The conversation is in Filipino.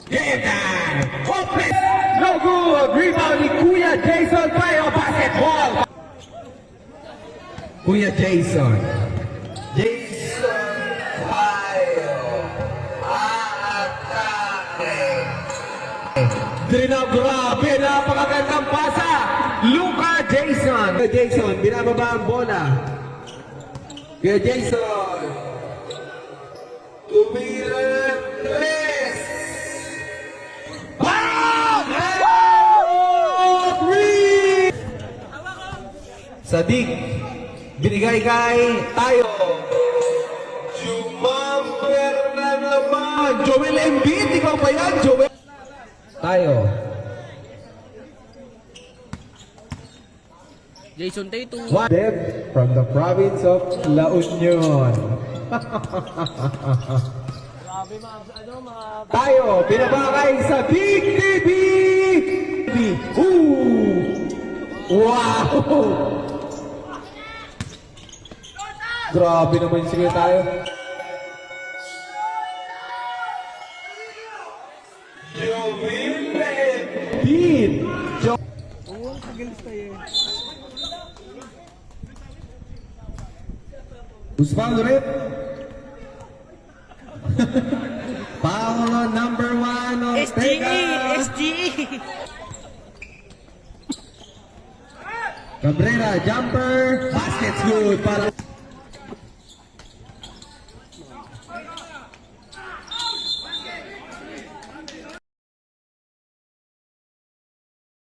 Game time! Open! No good! Rebound ni Kuya Jason Payo, basketball! Kuya Jason. Jason Payo. Atake. Drinaw, grabe! Napakagandang pasa! Luka Jason! Kuya Jason, binababa ang bola. Kuya Jason. Tumira tres. Bang! Three! Sadik, binigay kay tayo. Jumamper na naman. Joel Embiid, ikaw ba yan, Joel? Tayo. Jason Tatum. Deb from the province of La Union. Grabe mga Tayo, binabakay sa Big TV! Wow! Grabe naman sige tayo. Beat! Who's found it? Paulo number 1 of SGE! SGE! Cabrera, jumper, basket's good para